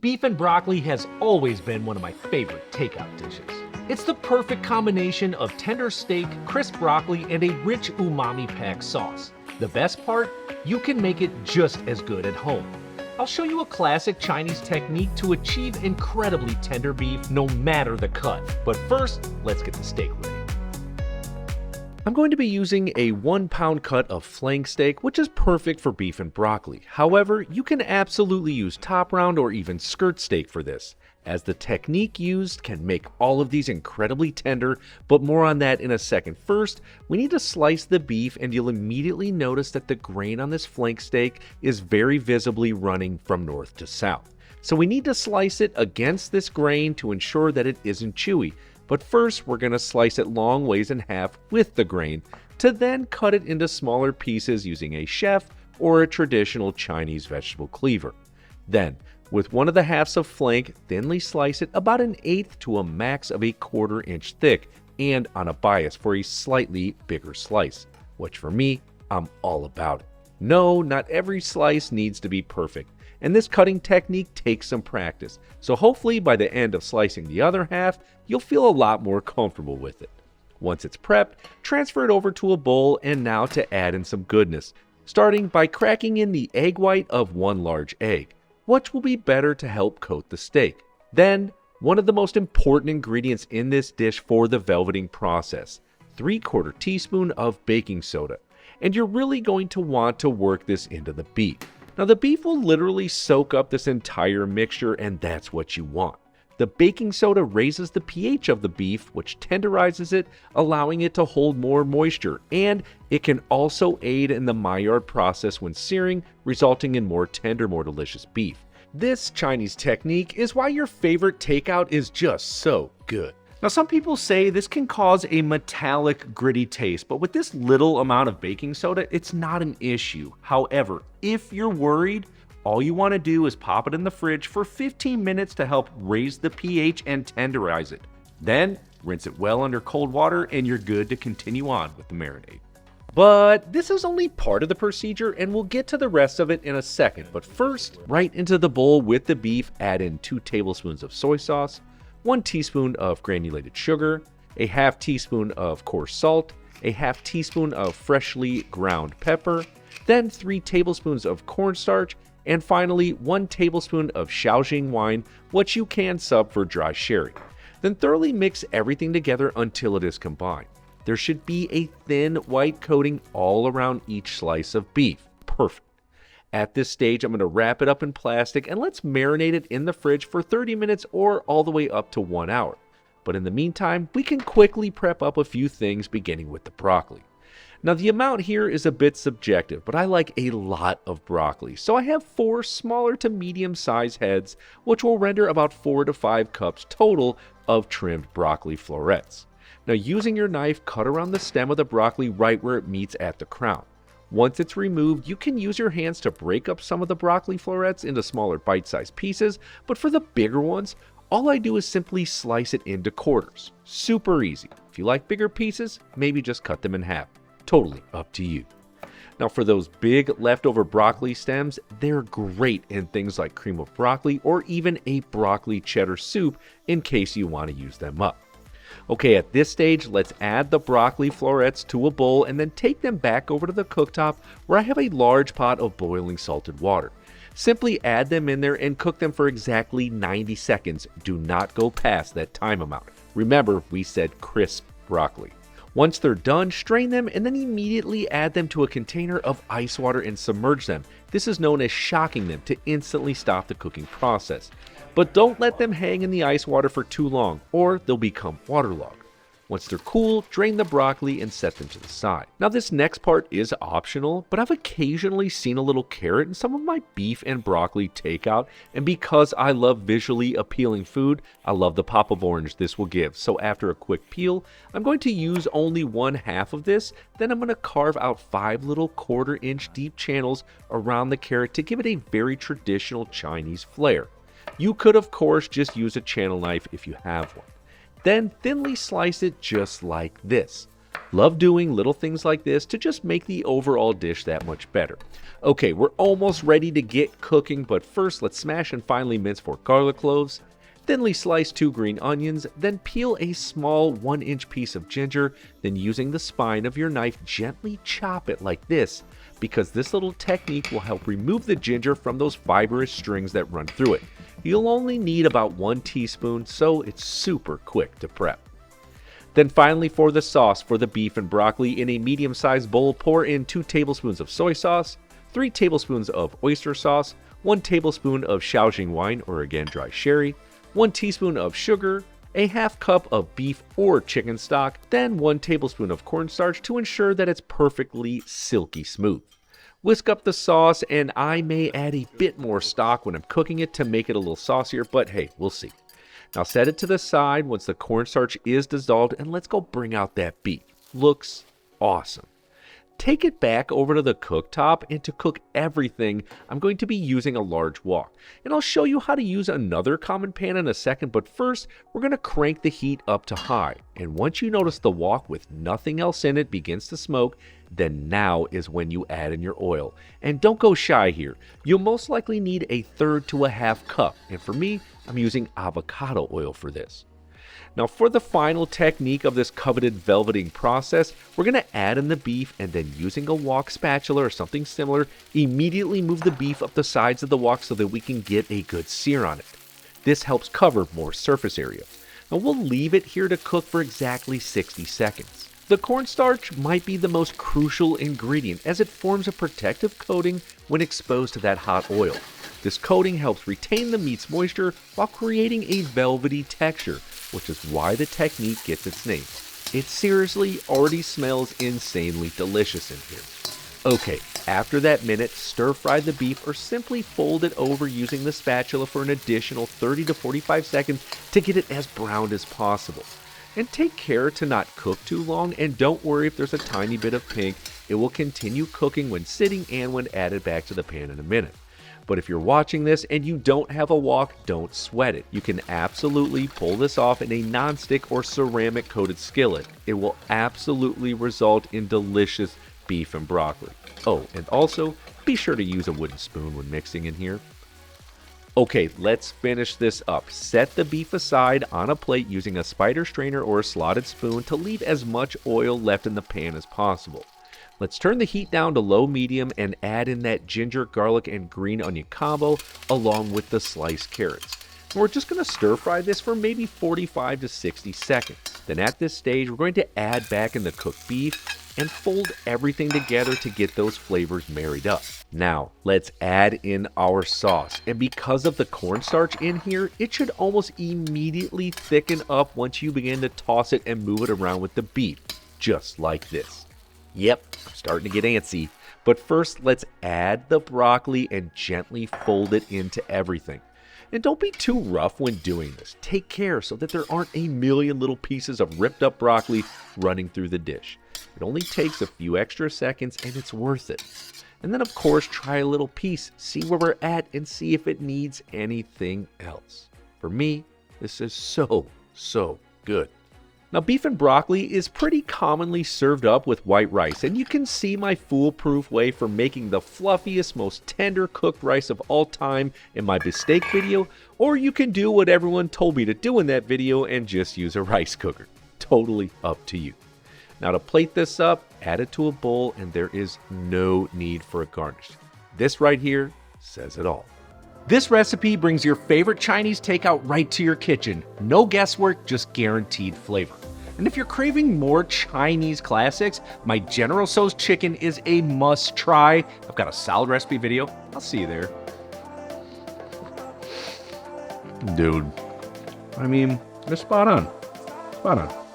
Beef and broccoli has always been one of my favorite takeout dishes. It's the perfect combination of tender steak, crisp broccoli, and a rich umami-packed sauce. The best part? You can make it just as good at home. I'll show you a classic Chinese technique to achieve incredibly tender beef no matter the cut. But first, let's get the steak ready. I'm going to be using a 1 pound cut of flank steak, which is perfect for beef and broccoli. However, you can absolutely use top round or even skirt steak for this, as the technique used can make all of these incredibly tender, but more on that in a second. First, we need to slice the beef, and you'll immediately notice that the grain on this flank steak is very visibly running from north to south. So we need to slice it against this grain to ensure that it isn't chewy. But first, we're going to slice it long ways in half with the grain, to then cut it into smaller pieces using a chef or a traditional Chinese vegetable cleaver. Then, with one of the halves of flank, thinly slice it about 1/8 to a max of 1/4 inch thick, and on a bias for a slightly bigger slice, which for me, I'm all about it. No, not every slice needs to be perfect, and this cutting technique takes some practice, so hopefully by the end of slicing the other half, you'll feel a lot more comfortable with it. Once it's prepped, transfer it over to a bowl, and now to add in some goodness, starting by cracking in the egg white of 1 large egg, which will be better to help coat the steak. Then, one of the most important ingredients in this dish for the velveting process, 3/4 teaspoon of baking soda, and you're really going to want to work this into the beef. Now the beef will literally soak up this entire mixture, and that's what you want. The baking soda raises the pH of the beef, which tenderizes it, allowing it to hold more moisture, and it can also aid in the Maillard process when searing, resulting in more tender, more delicious beef. This Chinese technique is why your favorite takeout is just so good. Now some people say this can cause a metallic, gritty taste, but with this little amount of baking soda, it's not an issue. However, if you're worried, all you want to do is pop it in the fridge for 15 minutes to help raise the pH and tenderize it. Then, rinse it well under cold water and you're good to continue on with the marinade. But this is only part of the procedure, and we'll get to the rest of it in a second. But first, right into the bowl with the beef, add in 2 tablespoons of soy sauce, 1 teaspoon of granulated sugar, a half teaspoon of coarse salt, a half teaspoon of freshly ground pepper, then 3 tablespoons of cornstarch, and finally 1 tablespoon of Shaoxing wine, which you can sub for dry sherry. Then thoroughly mix everything together until it is combined. There should be a thin white coating all around each slice of beef. Perfect. At this stage, I'm going to wrap it up in plastic and let's marinate it in the fridge for 30 minutes or all the way up to 1 hour. But in the meantime, we can quickly prep up a few things, beginning with the broccoli. Now the amount here is a bit subjective, but I like a lot of broccoli, so I have 4 smaller to medium sized heads, which will render about 4 to 5 cups total of trimmed broccoli florets. Now using your knife, cut around the stem of the broccoli right where it meets at the crown. Once it's removed, you can use your hands to break up some of the broccoli florets into smaller bite-sized pieces, but for the bigger ones, all I do is simply slice it into quarters. Super easy. If you like bigger pieces, maybe just cut them in half. Totally up to you. Now for those big leftover broccoli stems, they're great in things like cream of broccoli or even a broccoli cheddar soup in case you want to use them up. Okay, at this stage, let's add the broccoli florets to a bowl and then take them back over to the cooktop where I have a large pot of boiling salted water. Simply add them in there and cook them for exactly 90 seconds. Do not go past that time amount. Remember, we said crisp broccoli. Once they're done, strain them and then immediately add them to a container of ice water and submerge them. This is known as shocking them to instantly stop the cooking process. But don't let them hang in the ice water for too long or they'll become waterlogged. Once they're cool, drain the broccoli and set them to the side. Now this next part is optional, but I've occasionally seen a little carrot in some of my beef and broccoli takeout, and because I love visually appealing food, I love the pop of orange this will give. So after a quick peel, I'm going to use only 1/2 of this, then I'm going to carve out 5 little 1/4 inch deep channels around the carrot to give it a very traditional Chinese flair. You could of course just use a channel knife if you have one. Then thinly slice it just like this. Love doing little things like this to just make the overall dish that much better. Okay, we're almost ready to get cooking, but first let's smash and finely mince 4 garlic cloves, thinly slice 2 green onions, then peel a small 1-inch piece of ginger, then using the spine of your knife gently chop it like this, because this little technique will help remove the ginger from those fibrous strings that run through it. You'll only need about 1 teaspoon, so it's super quick to prep. Then finally, for the sauce for the beef and broccoli, in a medium-sized bowl, pour in 2 tablespoons of soy sauce, 3 tablespoons of oyster sauce, 1 tablespoon of Shaoxing wine, or again dry sherry, 1 teaspoon of sugar, a half cup of beef or chicken stock, then 1 tablespoon of cornstarch to ensure that it's perfectly silky smooth. Whisk up the sauce, and I may add a bit more stock when I'm cooking it to make it a little saucier, but hey, we'll see. Now set it to the side once the cornstarch is dissolved, and let's go bring out that beef. Looks awesome. Take it back over to the cooktop, and to cook everything, I'm going to be using a large wok. And I'll show you how to use another common pan in a second, but first, we're going to crank the heat up to high. And once you notice the wok with nothing else in it begins to smoke, then now is when you add in your oil. And don't go shy here. You'll most likely need 1/3 to 1/2 cup, and for me, I'm using avocado oil for this. Now for the final technique of this coveted velveting process, we're going to add in the beef, and then using a wok spatula or something similar, immediately move the beef up the sides of the wok so that we can get a good sear on it. This helps cover more surface area. Now we'll leave it here to cook for exactly 60 seconds. The cornstarch might be the most crucial ingredient as it forms a protective coating when exposed to that hot oil. This coating helps retain the meat's moisture while creating a velvety texture, which is why the technique gets its name. It seriously already smells insanely delicious in here. Okay, after that minute, stir fry the beef or simply fold it over using the spatula for an additional 30 to 45 seconds to get it as brown as possible. And take care to not cook too long, and don't worry if there's a tiny bit of pink. It will continue cooking when sitting and when added back to the pan in a minute. But if you're watching this and you don't have a wok, don't sweat it. You can absolutely pull this off in a non-stick or ceramic coated skillet. It will absolutely result in delicious beef and broccoli. Oh, and also be sure to use a wooden spoon when mixing in here. Okay, let's finish this up. Set the beef aside on a plate using a spider strainer or a slotted spoon to leave as much oil left in the pan as possible. Let's turn the heat down to low-medium and add in that ginger, garlic, and green onion combo along with the sliced carrots. And we're just going to stir fry this for maybe 45 to 60 seconds. Then at this stage, we're going to add back in the cooked beef and fold everything together to get those flavors married up. Now, let's add in our sauce. And because of the cornstarch in here, it should almost immediately thicken up once you begin to toss it and move it around with the beef, just like this. Yep, I'm starting to get antsy. But first, let's add the broccoli and gently fold it into everything. And don't be too rough when doing this. Take care so that there aren't a million little pieces of ripped up broccoli running through the dish. It only takes a few extra seconds and it's worth it. And then of course, try a little piece, see where we're at, and see if it needs anything else. For me, this is so good. Now, beef and broccoli is pretty commonly served up with white rice, and you can see my foolproof way for making the fluffiest, most tender cooked rice of all time in my bistake video, or you can do what everyone told me to do in that video and just use a rice cooker. Totally up to you. Now to plate this up, add it to a bowl, and there is no need for a garnish. This right here says it all. This recipe brings your favorite Chinese takeout right to your kitchen. No guesswork, just guaranteed flavor. And if you're craving more Chinese classics, my General Tso's chicken is a must try. I've got a salad recipe video. I'll see you there. Dude, I mean, they're spot on. Spot on.